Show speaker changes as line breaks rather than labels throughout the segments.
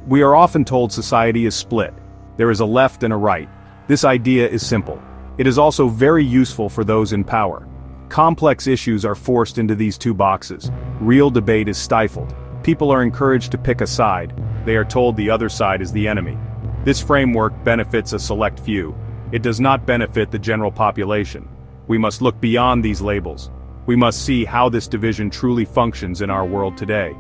We are often told society is split. There is a left and a right. This idea is simple. It is also very useful for those in power. Complex issues are forced into these two boxes. Real debate is stifled. People are encouraged to pick a side. They are told the other side is the enemy. This framework benefits a select few. It does not benefit the general population. We must look beyond these labels. We must see how this division truly functions in our world today.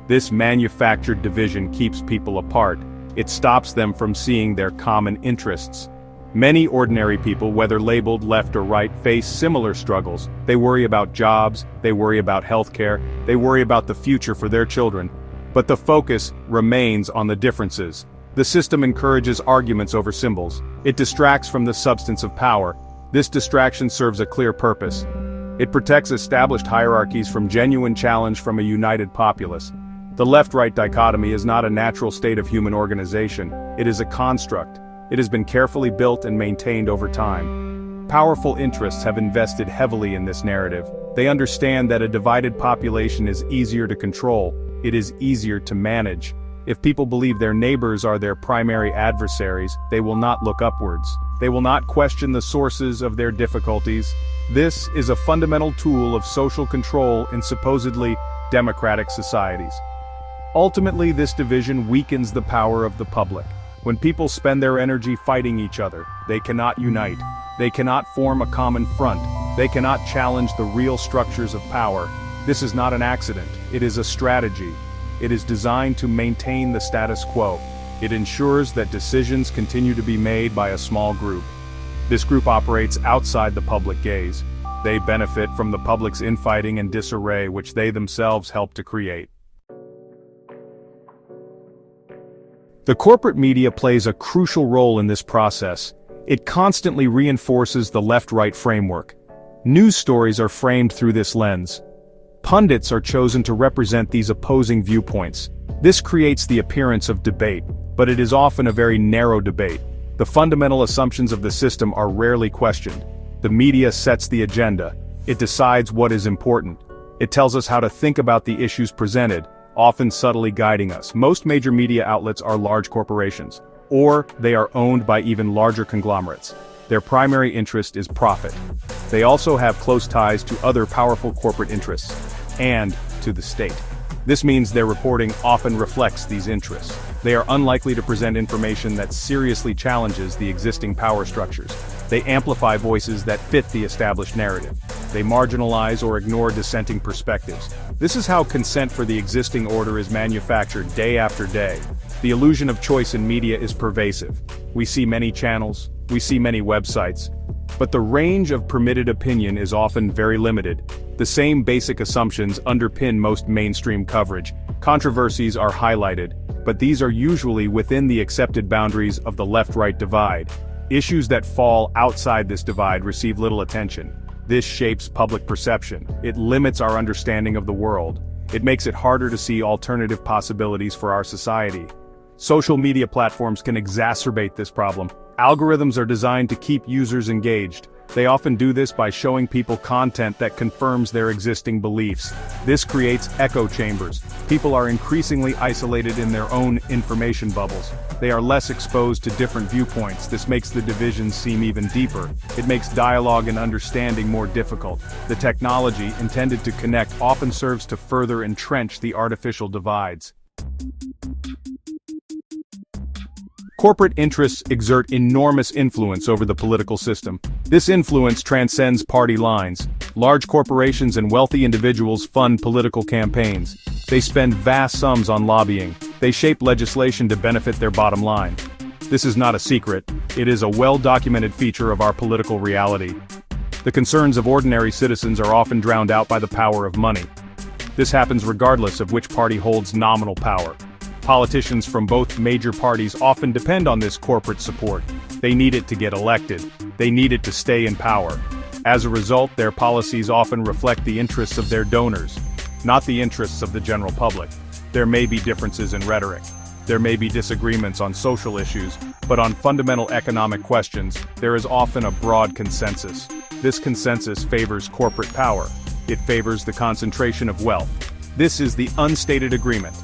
This manufactured division keeps people apart. It stops them from seeing their common interests. Many ordinary people, whether labeled left or right, face similar struggles. They worry about jobs, they worry about healthcare, they worry about the future for their children. But the focus remains on the differences. The system encourages arguments over symbols. It distracts from the substance of power. This distraction serves a clear purpose. It protects established hierarchies from genuine challenge from a united populace. The left-right dichotomy is not a natural state of human organization. It is a construct. It has been carefully built and maintained over time. Powerful interests have invested heavily in this narrative. They understand that a divided population is easier to control. It is easier to manage. If people believe their neighbors are their primary adversaries, they will not look upwards. They will not question the sources of their difficulties. This is a fundamental tool of social control in supposedly democratic societies. Ultimately, this division weakens the power of the public. When people spend their energy fighting each other, they cannot unite. They cannot form a common front. They cannot challenge the real structures of power. This is not an accident. It is a strategy. It is designed to maintain the status quo. It ensures that decisions continue to be made by a small group. This group operates outside the public gaze. They benefit from the public's infighting and disarray which they themselves help to create. The corporate media plays a crucial role in this process. It constantly reinforces the left-right framework. News stories are framed through this lens. Pundits are chosen to represent these opposing viewpoints. This creates the appearance of debate, but it is often a very narrow debate. The fundamental assumptions of the system are rarely questioned. The media sets the agenda. It decides what is important. It tells us how to think about the issues presented, often subtly guiding us. Most major media outlets are large corporations, or they are owned by even larger conglomerates. Their primary interest is profit. They also have close ties to other powerful corporate interests, and to the state. This means their reporting often reflects these interests. They are unlikely to present information that seriously challenges the existing power structures. They amplify voices that fit the established narrative. They marginalize or ignore dissenting perspectives. This is how consent for the existing order is manufactured day after day. The illusion of choice in media is pervasive. We see many channels, we see many websites, but the range of permitted opinion is often very limited. The same basic assumptions underpin most mainstream coverage. Controversies are highlighted, but these are usually within the accepted boundaries of the left-right divide. Issues that fall outside this divide receive little attention. This shapes public perception. It limits our understanding of the world. It makes it harder to see alternative possibilities for our society. Social media platforms can exacerbate this problem. Algorithms are designed to keep users engaged. They often do this by showing people content that confirms their existing beliefs. This creates echo chambers. People are increasingly isolated in their own information bubbles. They are less exposed to different viewpoints. This makes the divisions seem even deeper. It makes dialogue and understanding more difficult. The technology intended to connect often serves to further entrench the artificial divides. Corporate interests exert enormous influence over the political system. This influence transcends party lines. Large corporations and wealthy individuals fund political campaigns. They spend vast sums on lobbying. They shape legislation to benefit their bottom line. This is not a secret. It is a well-documented feature of our political reality. The concerns of ordinary citizens are often drowned out by the power of money. This happens regardless of which party holds nominal power. Politicians from both major parties often depend on this corporate support. They need it to get elected. They need it to stay in power. As a result, their policies often reflect the interests of their donors, not the interests of the general public. There may be differences in rhetoric. There may be disagreements on social issues, but on fundamental economic questions, there is often a broad consensus. This consensus favors corporate power. It favors the concentration of wealth. This is the unstated agreement.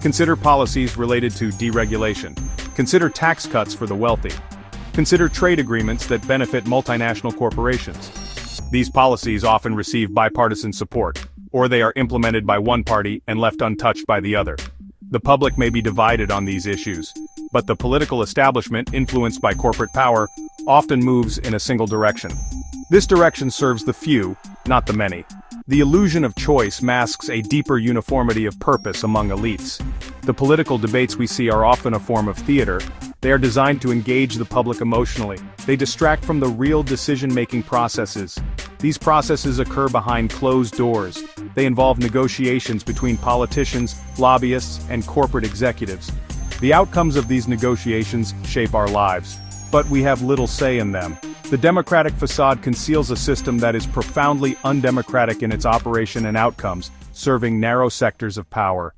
Consider policies related to deregulation. Consider tax cuts for the wealthy. Consider trade agreements that benefit multinational corporations. These policies often receive bipartisan support, or they are implemented by one party and left untouched by the other. The public may be divided on these issues, but the political establishment, influenced by corporate power, often moves in a single direction. This direction serves the few, not the many. The illusion of choice masks a deeper uniformity of purpose among elites. The political debates we see are often a form of theater. They are designed to engage the public emotionally. They distract from the real decision-making processes. These processes occur behind closed doors. They involve negotiations between politicians, lobbyists, and corporate executives. The outcomes of these negotiations shape our lives, but we have little say in them. The democratic facade conceals a system that is profoundly undemocratic in its operation and outcomes, serving narrow sectors of power.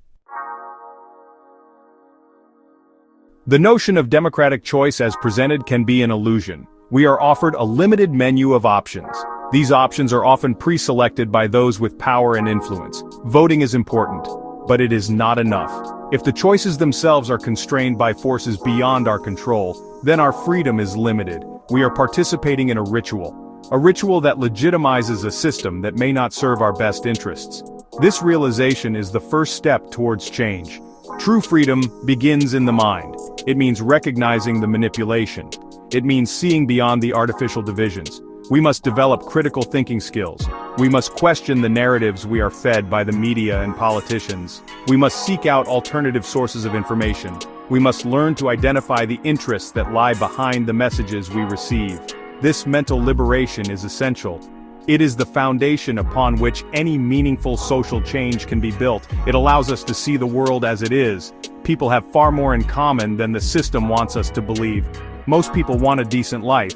The notion of democratic choice as presented can be an illusion. We are offered a limited menu of options. These options are often pre-selected by those with power and influence. Voting is important, but it is not enough. If the choices themselves are constrained by forces beyond our control, then our freedom is limited. We are participating in a ritual that legitimizes a system that may not serve our best interests. This realization is the first step towards change. True freedom begins in the mind. It means recognizing the manipulation. It means seeing beyond the artificial divisions. We must develop critical thinking skills. We must question the narratives we are fed by the media and politicians. We must seek out alternative sources of information. We must learn to identify the interests that lie behind the messages we receive. This mental liberation is essential. It is the foundation upon which any meaningful social change can be built. It allows us to see the world as it is. People have far more in common than the system wants us to believe. Most people want a decent life.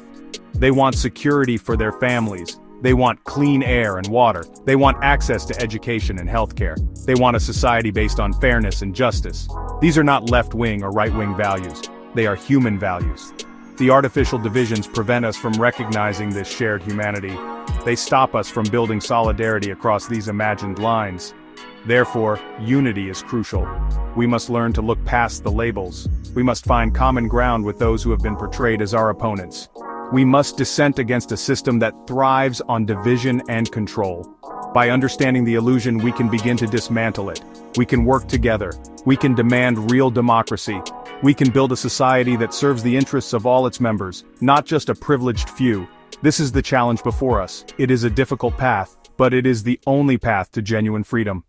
They want security for their families. They want clean air and water. They want access to education and healthcare. They want a society based on fairness and justice. These are not left-wing or right-wing values. They are human values. The artificial divisions prevent us from recognizing this shared humanity. They stop us from building solidarity across these imagined lines. Therefore, unity is crucial. We must learn to look past the labels. We must find common ground with those who have been portrayed as our opponents. We must dissent against a system that thrives on division and control. By understanding the illusion, we can begin to dismantle it. We can work together. We can demand real democracy. We can build a society that serves the interests of all its members, not just a privileged few. This is the challenge before us. It is a difficult path, but it is the only path to genuine freedom.